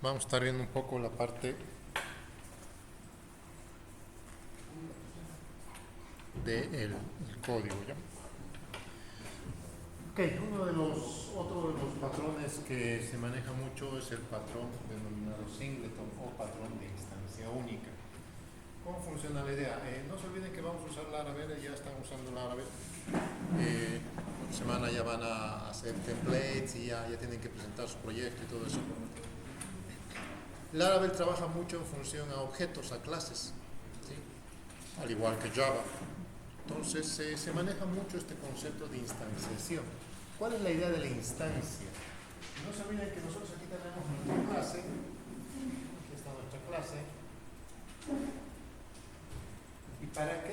Vamos a estar viendo un poco la parte del código, ¿ya? Ok, otro de los patrones que se maneja mucho es el patrón denominado singleton o patrón de instancia única. ¿Cómo funciona la idea? No se olviden que vamos a usar Laravel, ya están usando Laravel. Semana ya van a hacer templates y ya tienen que presentar su proyecto y todo eso. Laravel trabaja mucho en función a objetos, a clases, ¿sí? Al igual que Java. Entonces se maneja mucho este concepto de instanciación. ¿Cuál es la idea de la instancia? No se olviden que nosotros aquí tenemos nuestra clase. Aquí está nuestra clase. Y para que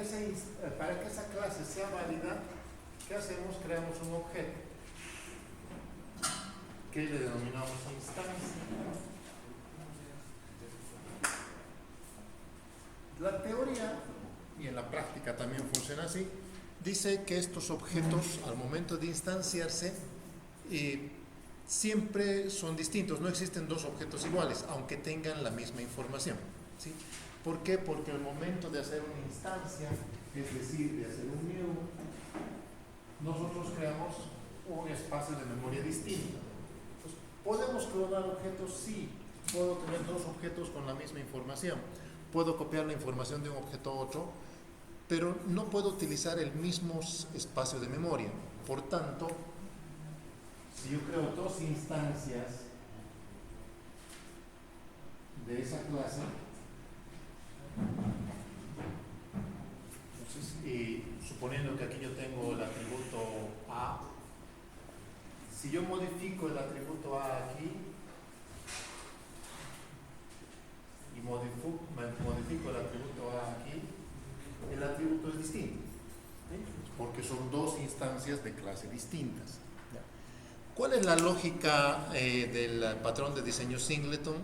esa clase sea válida, ¿qué hacemos? Creamos un objeto que le denominamos instancia. La teoría, y en la práctica también funciona así, dice que estos objetos al momento de instanciarse siempre son distintos, no existen dos objetos iguales, aunque tengan la misma información, ¿sí? ¿Por qué? Porque al momento de hacer una instancia, es decir, de hacer un new, nosotros creamos un espacio de memoria distinto. Entonces, ¿podemos clonar objetos? Sí, puedo tener dos objetos con la misma información. Puedo copiar la información de un objeto a otro, pero no puedo utilizar el mismo espacio de memoria. Por tanto, si yo creo dos instancias de esa clase, entonces, suponiendo que aquí yo tengo el atributo A, si yo modifico el atributo A aquí y modifico el atributo A aquí, el atributo es distinto, ¿sí? Porque son dos instancias de clase distintas. ¿Cuál es la lógica del patrón de diseño singleton?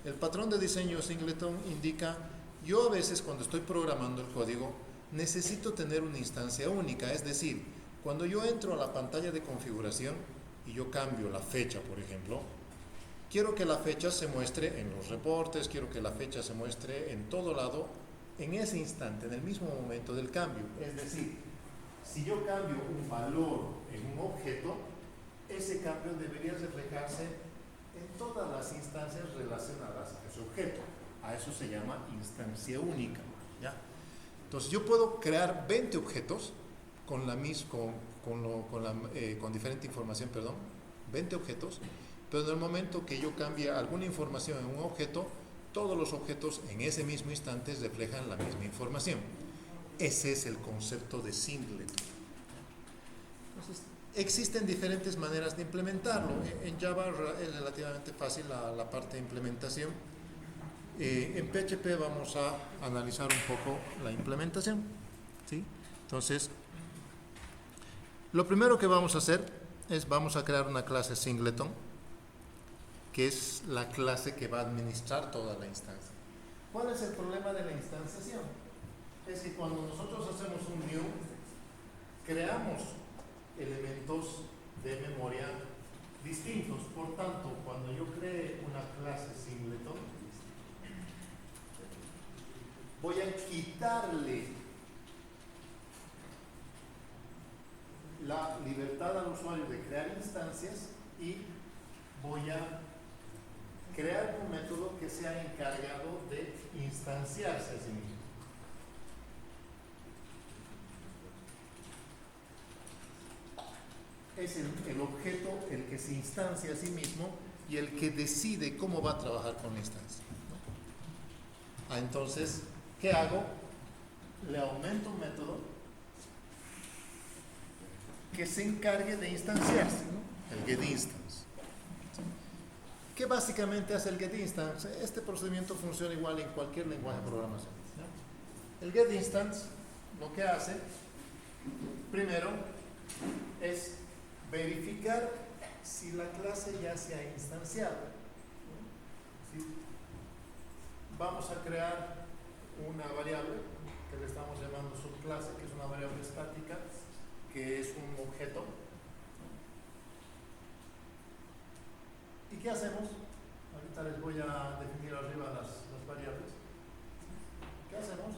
El patrón de diseño singleton indica, yo a veces cuando estoy programando el código necesito tener una instancia única, es decir, cuando yo entro a la pantalla de configuración y yo cambio la fecha, por ejemplo, quiero que la fecha se muestre en los reportes, quiero que la fecha se muestre en todo lado, en ese instante, en el mismo momento del cambio. Es decir, si yo cambio un valor en un objeto, ese cambio debería reflejarse en todas las instancias relacionadas a ese objeto. A eso se llama instancia única, ¿ya? Entonces yo puedo crear 20 objetos con diferente información, 20 objetos, pero en el momento que yo cambie alguna información en un objeto, todos los objetos en ese mismo instante reflejan la misma información. Ese es el concepto de singleton. Entonces, existen diferentes maneras de implementarlo. En Java es relativamente fácil la parte de implementación. En PHP vamos a analizar un poco la implementación, ¿sí? Entonces, lo primero que vamos a hacer es vamos a crear una clase singleton, que es la clase que va a administrar toda la instancia. ¿Cuál es el problema de la instanciación? Es que cuando nosotros hacemos un new, creamos elementos de memoria distintos. Por tanto, cuando yo cree una clase singleton, voy a quitarle la libertad al usuario de crear instancias y voy a crear un método que sea encargado de instanciarse a sí mismo. Es el objeto el que se instancia a sí mismo y el que decide cómo va a trabajar con la instancia, ¿no? Entonces, ¿qué hago? Le aumento un método que se encargue de instanciarse, ¿no? El getInstance. ¿Qué básicamente hace el getInstance? Este procedimiento funciona igual en cualquier lenguaje de programación, ¿no? El getInstance lo que hace, primero, es verificar si la clase ya se ha instanciado, ¿no? ¿Sí? Vamos a crear una variable que le estamos llamando subclase, que es una variable estática, que es un objeto. ¿Y qué hacemos? ahorita les voy a definir arriba las variables. ¿Qué hacemos?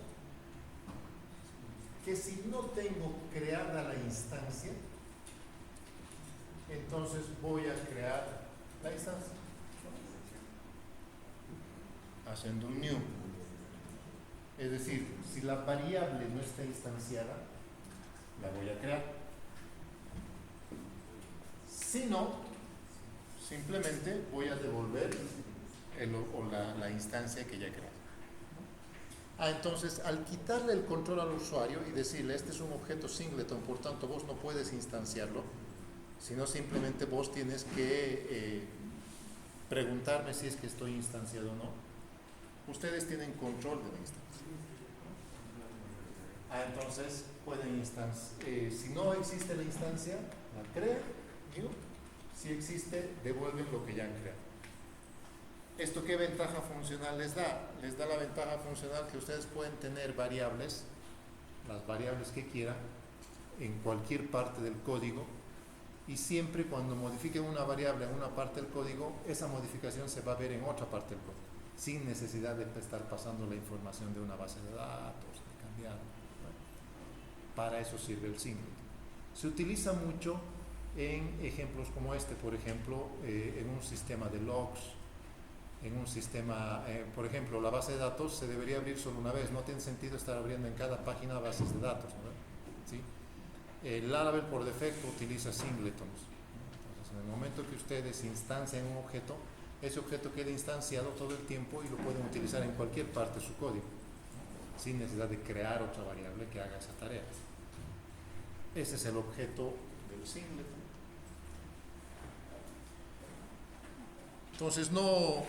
Que si no tengo creada la instancia, entonces voy a crear la instancia haciendo un new. Es decir, si la variable no está instanciada, la voy a crear. Si no, simplemente voy a devolver la instancia que ya creé. Entonces, al quitarle el control al usuario y decirle, este es un objeto singleton, por tanto vos no puedes instanciarlo, sino simplemente vos tienes que preguntarme si es que estoy instanciado o no. Ustedes tienen control de la instancia. Entonces, pueden si no existe la instancia, la crean, new. Si existe, devuelven lo que ya han creado. ¿Esto qué ventaja funcional les da? Les da la ventaja funcional que ustedes pueden tener variables, las variables que quieran, en cualquier parte del código, y siempre cuando modifiquen una variable en una parte del código, esa modificación se va a ver en otra parte del código, sin necesidad de estar pasando la información de una base de datos, de cambiar. Para eso sirve el singleton. Se utiliza mucho en ejemplos como este, por ejemplo, en un sistema de logs, en un sistema, por ejemplo, la base de datos se debería abrir solo una vez, no tiene sentido estar abriendo en cada página bases de datos, ¿no? ¿Sí? El Laravel por defecto utiliza singletons. Entonces, en el momento que ustedes instancian un objeto, ese objeto queda instanciado todo el tiempo y lo pueden utilizar en cualquier parte de su código, ¿no? Sin necesidad de crear otra variable que haga esa tarea. Ese es el objeto del singleton. Entonces no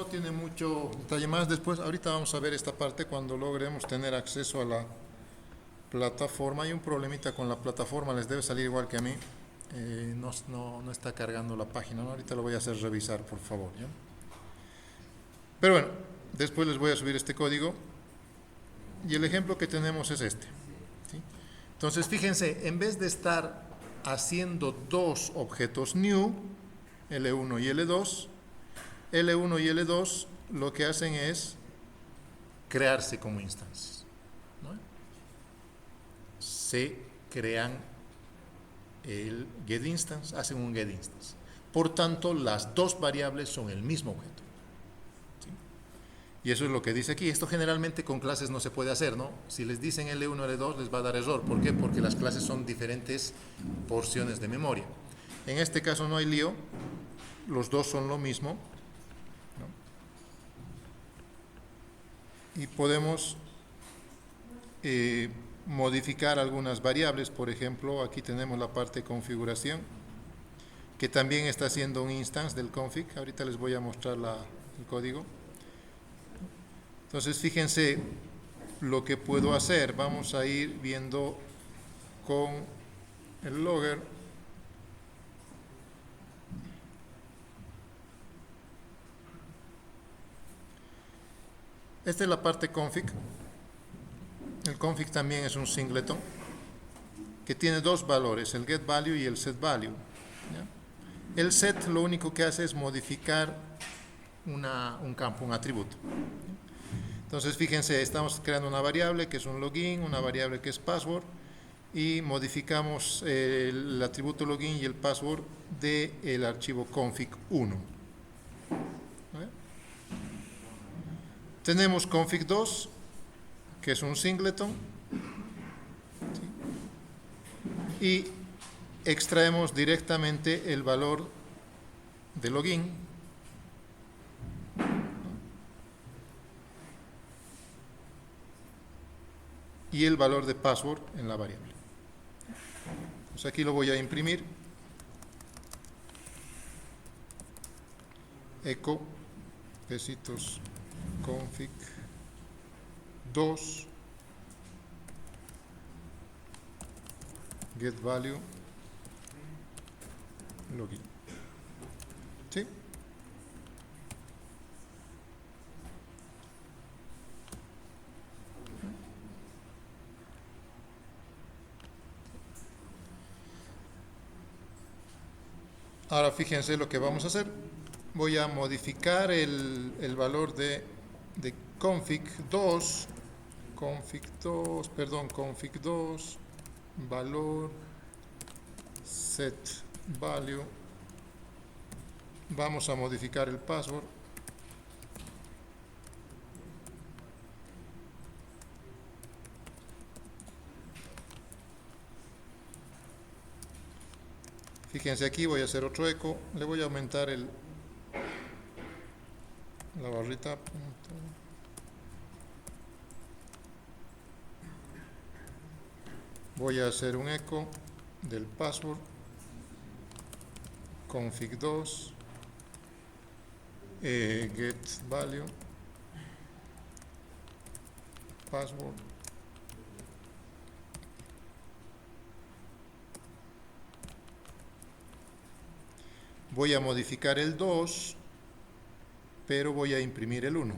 tiene mucho detalle más. Después, ahorita vamos a ver esta parte cuando logremos tener acceso a la plataforma. Hay un problemita con la plataforma, les debe salir igual que a mí. No está cargando la página, ¿no? Ahorita lo voy a hacer revisar, por favor, ¿ya? Pero bueno, después les voy a subir este código. Y el ejemplo que tenemos es este, ¿sí? Entonces, fíjense, en vez de estar haciendo dos objetos new, L1 y L2, L1 y L2 lo que hacen es crearse como instancias, ¿no? Se crean el getInstance, hacen un getInstance. Por tanto, las dos variables son el mismo objeto, ¿sí? Y eso es lo que dice aquí. Esto generalmente con clases no se puede hacer, ¿no? Si les dicen L1 o L2 les va a dar error. ¿Por qué? Porque las clases son diferentes porciones de memoria. En este caso no hay lío, los dos son lo mismo, ¿no? Y podemos modificar algunas variables. Por ejemplo, aquí tenemos la parte de configuración, que también está haciendo un instance del config. Ahorita les voy a mostrar el código. Entonces, fíjense lo que puedo hacer. Vamos a ir viendo con el logger. Esta es la parte config. El config también es un singleton que tiene dos valores, el getValue y el setValue, ¿ya? El set lo único que hace es modificar un campo, un atributo. Entonces, fíjense, estamos creando una variable que es un login, una variable que es password, y modificamos el atributo login y el password del archivo config1. Tenemos config2, que es un singleton, ¿sí? Y extraemos directamente el valor de login y el valor de password en la variable. Pues aquí lo voy a imprimir. Echo besitos config 2 getValue login, ¿sí? Ahora fíjense lo que vamos a hacer. voy a modificar el valor de config2, valor set value. Vamos a modificar el password. Fíjense aquí, voy a hacer otro eco, le voy a aumentar la barrita. Voy a hacer un eco del password config2 get value password. Voy a modificar el 2, pero voy a imprimir el 1.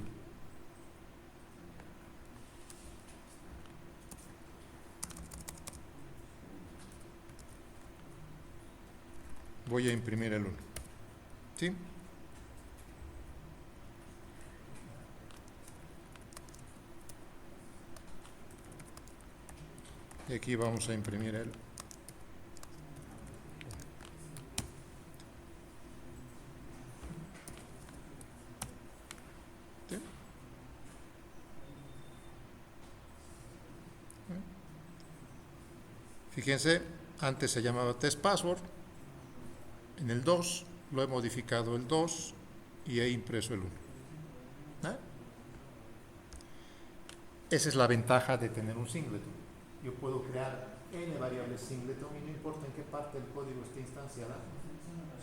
Voy a imprimir el 1. ¿Sí? Y aquí vamos a imprimir el 1. Fíjense, antes se llamaba test password, en el 2 lo he modificado el 2 y he impreso el 1. Esa es la ventaja de tener un singleton. Yo puedo crear n variables singleton y no importa en qué parte del código esté instanciada.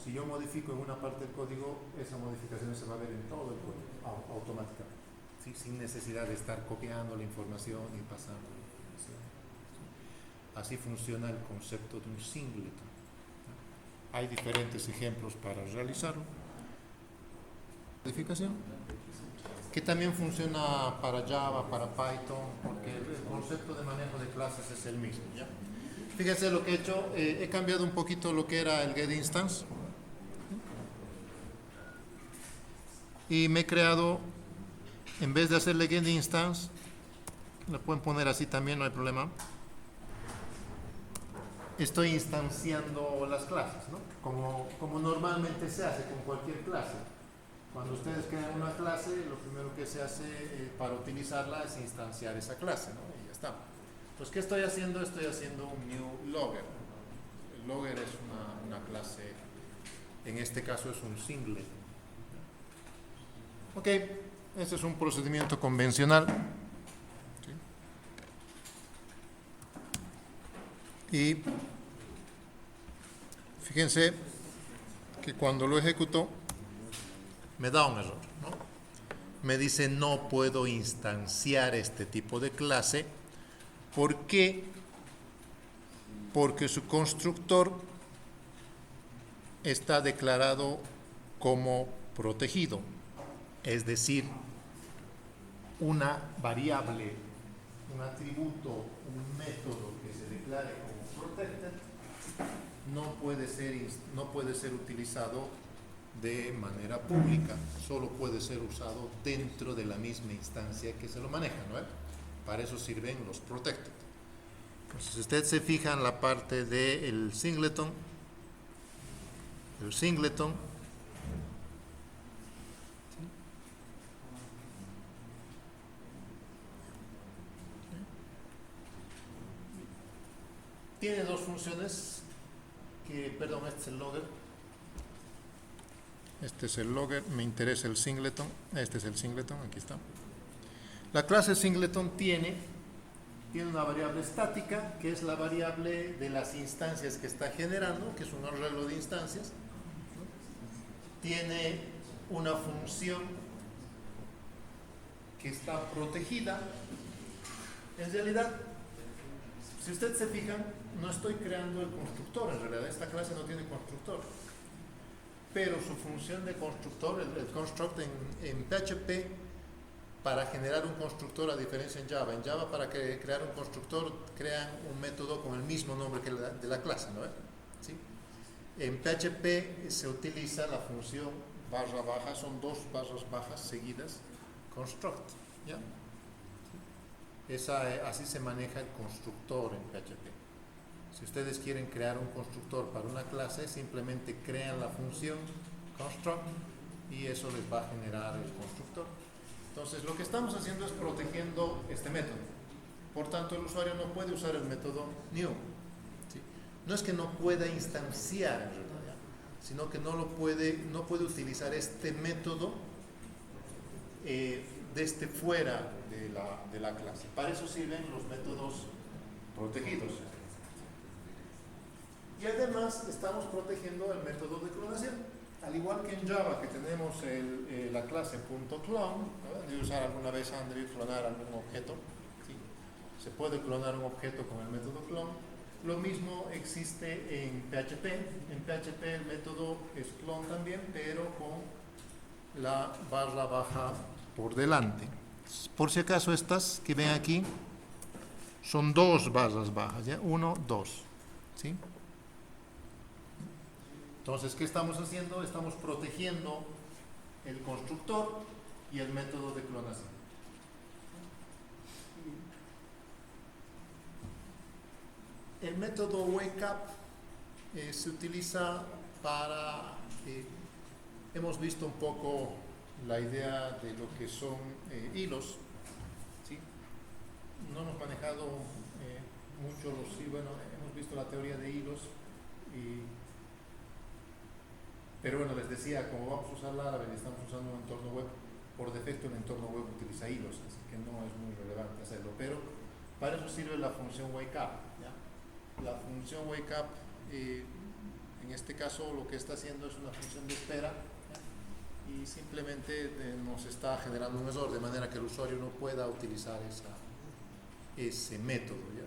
Si yo modifico en una parte del código, esa modificación se va a ver en todo el código automáticamente, ¿sí? Sin necesidad de estar copiando la información y pasando la información. Así funciona el concepto de un singleton. Hay diferentes ejemplos para realizarlo. Modificación que también funciona para Java, para Python, porque el concepto de manejo de clases es el mismo, ¿ya? Fíjense lo que he hecho, he cambiado un poquito lo que era el getInstance y me he creado, en vez de hacerle getInstance, le pueden poner así también, no hay problema. Estoy instanciando las clases, ¿no? Como normalmente se hace con cualquier clase. Cuando ustedes crean una clase, lo primero que se hace para utilizarla es instanciar esa clase, ¿no? Y ya está. Entonces, ¿qué estoy haciendo? Estoy haciendo un new logger. El logger es una clase, en este caso es un singlet. Ok, este es un procedimiento convencional. ¿Sí? Y fíjense que cuando lo ejecuto me da un error, ¿no? Me dice no puedo instanciar este tipo de clase. ¿Por qué? Porque su constructor está declarado como protegido, es decir, una variable, un atributo, un método que se declare como protected no puede ser utilizado de manera pública, solo puede ser usado dentro de la misma instancia que se lo maneja, ¿no? Para eso sirven los protected. Entonces, si usted se fija en la parte del singleton, tiene dos funciones perdón, este es el logger. Este es el logger, me interesa el singleton. Este es el singleton, aquí está. La clase singleton tiene una variable estática, que es la variable de las instancias que está generando, que es un arreglo de instancias. Tiene una función que está protegida. En realidad, si ustedes se fijan, no estoy creando el constructor, en realidad esta clase no tiene constructor. Pero su función de constructor, el construct en PHP, para generar un constructor, a diferencia en Java para crear un constructor crean un método con el mismo nombre que de la clase, ¿no? ¿Sí? En PHP se utiliza la función barra baja son dos barras bajas seguidas, construct, ¿ya? Así se maneja el constructor en PHP. Si ustedes quieren crear un constructor para una clase, simplemente crean la función construct y eso les va a generar el constructor. Entonces, lo que estamos haciendo es protegiendo este método. Por tanto, el usuario no puede usar el método new. ¿Sí? No es que no pueda instanciar en realidad, sino que no puede utilizar este método desde fuera de la clase. Para eso sirven los métodos protegidos. Y además estamos protegiendo el método de clonación. Al igual que en Java, que tenemos la clase .clone, ¿no? De usar alguna vez Android, clonar algún objeto. ¿Sí? Se puede clonar un objeto con el método clone. Lo mismo existe en PHP. En PHP el método es clone también, pero con la barra baja por delante. Por si acaso, estas que ven aquí son dos barras bajas, ¿ya? 1, 2. ¿Sí? Entonces, ¿qué estamos haciendo? Estamos protegiendo el constructor y el método de clonación. El método wakeup se utiliza para... hemos visto un poco la idea de lo que son hilos. ¿Sí? No hemos manejado mucho los hilos. Bueno, hemos visto la teoría de hilos pero bueno, les decía, como vamos a usar Laravel y estamos usando un entorno web, por defecto el entorno web utiliza hilos, así que no es muy relevante hacerlo, pero para eso sirve la función wakeup, ¿ya? La función wakeup, en este caso lo que está haciendo es una función de espera, ¿ya? Y simplemente nos está generando un error, de manera que el usuario no pueda utilizar ese método, ¿ya?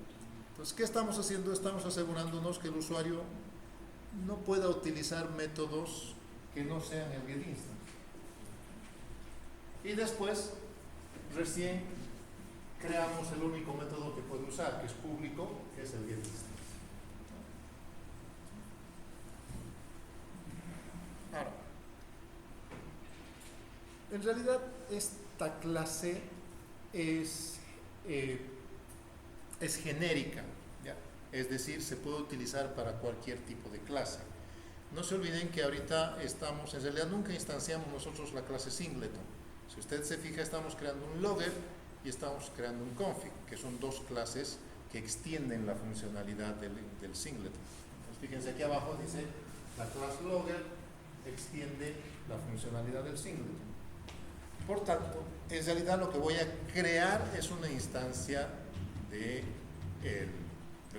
Entonces, ¿qué estamos haciendo? Estamos asegurándonos que el usuario no pueda utilizar métodos que no sean el getInstance. Y después, recién creamos el único método que puede usar, que es público, que es el getInstance. Ahora, en realidad esta clase es genérica. Es decir, se puede utilizar para cualquier tipo de clase. No se olviden que ahorita en realidad nunca instanciamos nosotros la clase singleton. Si usted se fija, estamos creando un logger y estamos creando un config, que son dos clases que extienden la funcionalidad del singleton. Entonces, fíjense aquí abajo dice, la clase logger extiende la funcionalidad del singleton. Por tanto, en realidad lo que voy a crear es una instancia del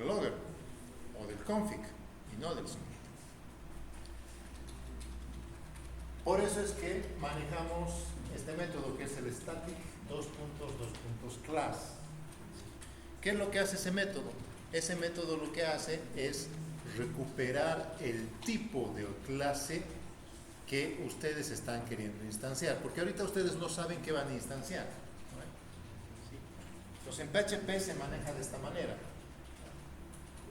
logger o del config y no del singleton. Por eso es que manejamos este método que es el static class. ¿Qué es lo que hace ese método? Ese método lo que hace es recuperar el tipo de clase que ustedes están queriendo instanciar, porque ahorita ustedes no saben qué van a instanciar, ¿no? ¿Sí? Entonces en PHP se maneja de esta manera.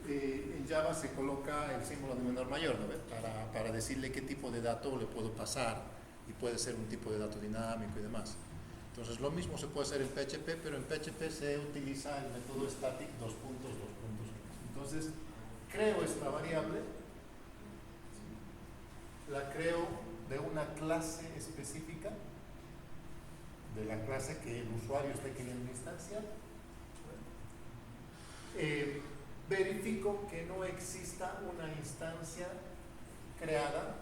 En Java se coloca el símbolo de menor mayor, ¿no? Para decirle qué tipo de dato le puedo pasar, y puede ser un tipo de dato dinámico y demás. Entonces lo mismo se puede hacer en PHP, pero en PHP se utiliza el método static . Entonces creo esta variable, la creo de una clase específica, de la clase que el usuario esté queriendo instanciar. Verifico que no exista una instancia creada.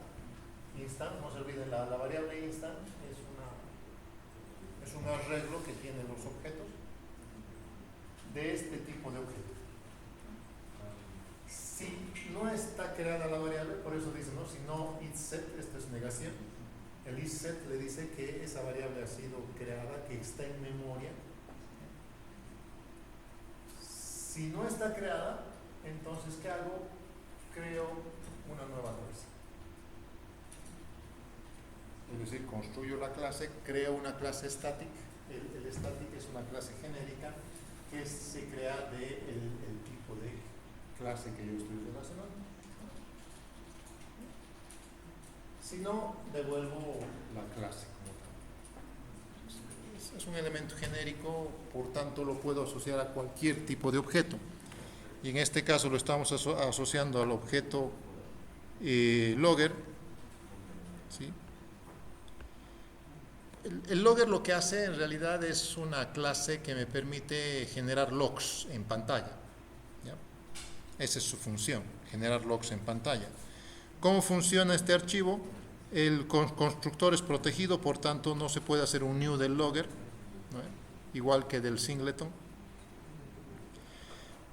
No se olviden, la variable instance es un arreglo que tienen los objetos de este tipo de objetos. Si no está creada la variable, por eso dice, ¿no? Si no isSet, esta es negación, el isSet le dice que esa variable ha sido creada, que está en memoria. Si no está creada, entonces ¿qué hago? Creo una nueva clase. Es decir, construyo la clase, creo una clase static. El static es una clase genérica que se crea del tipo de clase que yo estoy relacionando. Si no, devuelvo la clase como tal. Es un elemento genérico, por tanto lo puedo asociar a cualquier tipo de objeto. Y en este caso lo estamos asociando al objeto logger, ¿sí? El logger lo que hace en realidad es una clase que me permite generar logs en pantalla, ¿ya? Esa es su función, generar logs en pantalla. ¿Cómo funciona este archivo? El constructor es protegido, por tanto no se puede hacer un new del logger, ¿no? Igual que del singleton.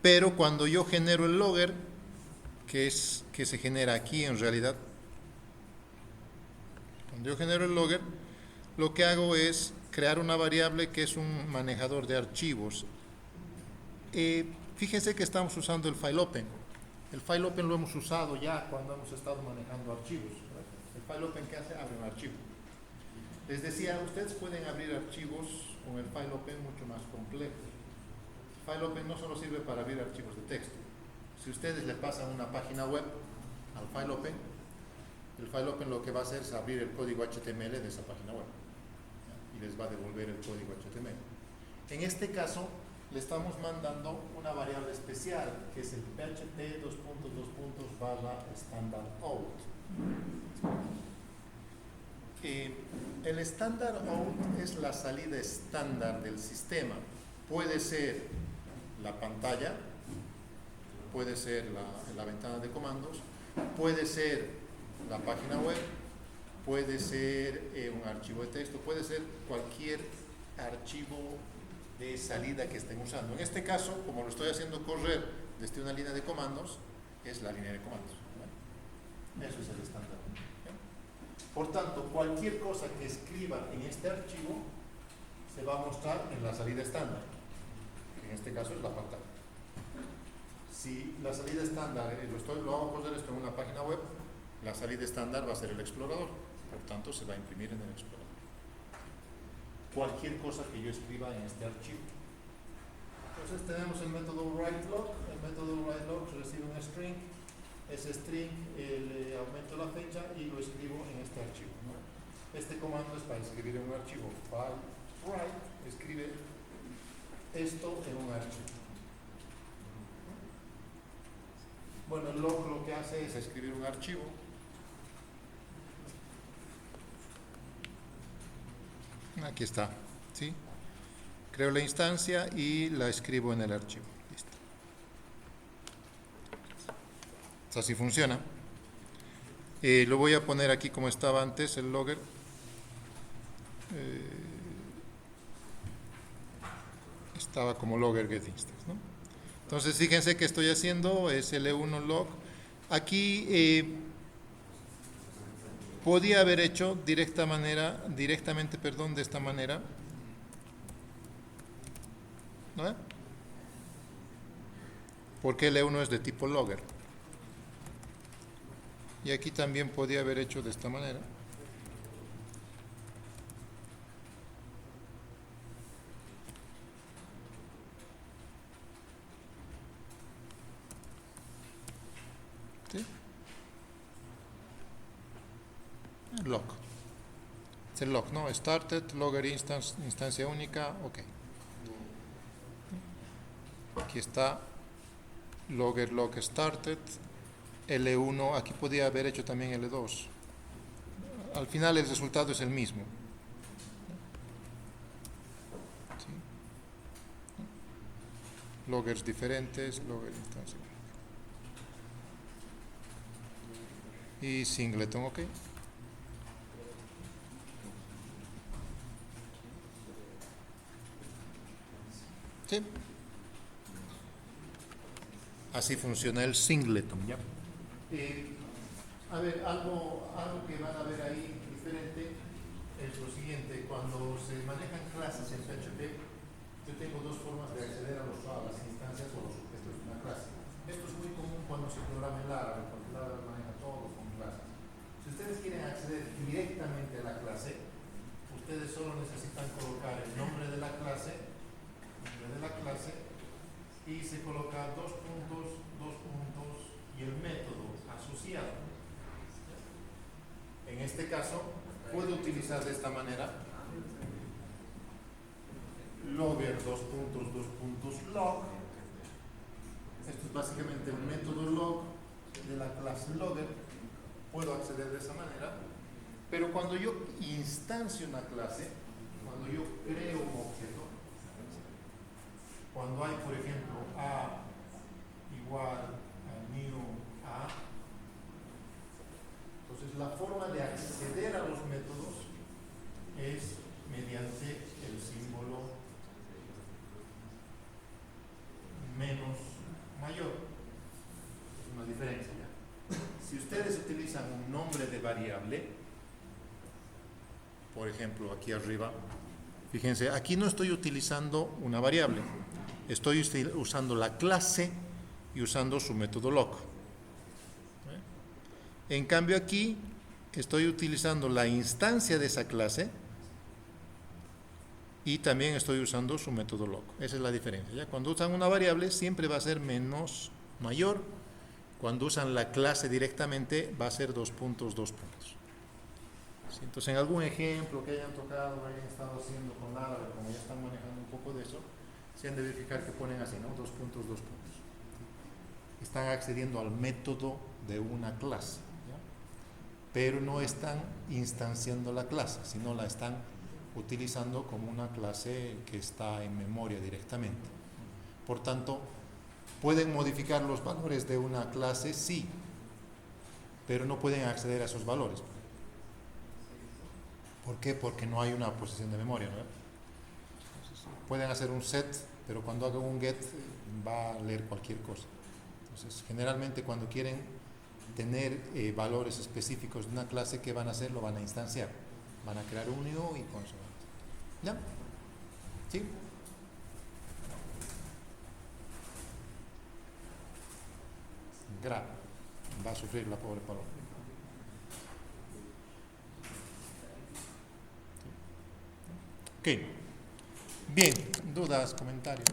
Pero cuando yo genero el logger, que se genera aquí en realidad, cuando yo genero el logger, lo que hago es crear una variable que es un manejador de archivos. Fíjense que estamos usando el file open. El file open lo hemos usado ya cuando hemos estado manejando archivos, ¿verdad? El file open, ¿qué hace? Abre un archivo. Les decía, ustedes pueden abrir archivos con el file open mucho más complejo. El file open no solo sirve para abrir archivos de texto. Si ustedes le pasan una página web al file open, el file open lo que va a hacer es abrir el código HTML de esa página web y les va a devolver el código HTML. En este caso, le estamos mandando una variable especial que es el php /standardout. El standardout es la salida estándar del sistema. Puede ser la pantalla, puede ser la ventana de comandos, puede ser la página web, puede ser un archivo de texto, puede ser cualquier archivo de salida que estén usando. En este caso, como lo estoy haciendo correr desde una línea de comandos, es la línea de comandos, ¿vale? Eso es el estándar. Por tanto, cualquier cosa que escriba en este archivo se va a mostrar en la salida estándar, que en este caso es la pantalla. Si la salida estándar, lo hago correr esto en una página web, la salida estándar va a ser el explorador, por tanto se va a imprimir en el explorador. Cualquier cosa que yo escriba en este archivo. Entonces tenemos el método writeLog. El método writeLog recibe un string. Ese string le aumento la fecha y lo escribo en este archivo, ¿no? Este comando es para escribir en un archivo. File write escribe esto en un archivo. Bueno, el log lo que hace es escribir un archivo. Aquí está, ¿sí? Creo la instancia y la escribo en el archivo. Listo. Así funciona. Lo voy a poner aquí como estaba antes, el logger. Estaba como logger getInstance, ¿no? Entonces, fíjense que estoy haciendo es L1 log. Aquí podía haber hecho directamente, de esta manera, ¿no? Porque L1 es de tipo logger. Y aquí también podía haber hecho de esta manera. ¿Sí? Log. Es el log, ¿no? Started, logger instance, instancia única, ok. Aquí está logger log started, L1, aquí podía haber hecho también L2. Al final el resultado es el mismo. ¿Sí? Loggers diferentes, logger instancia única. Y singleton, ok. ¿Sí? Así funciona el singleton, ¿ya? A ver, algo que van a ver ahí diferente es lo siguiente. Cuando se manejan clases en PHP, yo tengo dos formas de acceder a las instancias o los objetos de una clase. Esto es muy común cuando se programa en Laravel, porque Laravel maneja todo con clases. Si ustedes quieren acceder directamente a la clase, ustedes solo necesitan colocar el nombre de la clase, y se coloca dos puntos y el método asociado. En este caso, puedo utilizar de esta manera logger log. Esto es básicamente el método log de la clase logger. Puedo acceder de esa manera, pero cuando yo instancio una clase, cuando yo creo un objeto, cuando hay, por ejemplo, a igual a new a, entonces la forma de acceder a los métodos es mediante el símbolo menos mayor. Es una diferencia ya. Si ustedes utilizan un nombre de variable, por ejemplo aquí arriba, fíjense, aquí no estoy utilizando una variable, estoy usando la clase y usando su método log. En cambio aquí estoy utilizando la instancia de esa clase y también estoy usando su método log. Esa es la diferencia, ¿ya? Cuando usan una variable siempre va a ser menos mayor. Cuando usan la clase directamente va a ser 2 puntos, 2 puntos. ¿Sí? Entonces en algún ejemplo que hayan tocado, hayan estado haciendo con Laravel, como ya están manejando un poco de eso, se han de verificar que ponen así, ¿no? 2 puntos, 2 puntos. Están accediendo al método de una clase, ¿ya? Pero no están instanciando la clase, sino la están utilizando como una clase que está en memoria directamente. Por tanto, pueden modificar los valores de una clase, sí, pero no pueden acceder a esos valores. ¿Por qué? Porque no hay una posición de memoria, ¿no? Entonces, pueden hacer un set, pero cuando hagan un get va a leer cualquier cosa. Entonces, generalmente cuando quieren tener valores específicos de una clase, ¿qué van a hacer? Lo van a instanciar. Van a crear un new y con eso. ¿Ya? ¿Sí? Grave. Va a sufrir la pobre paloma. Ok. Bien. ¿Dudas, comentarios?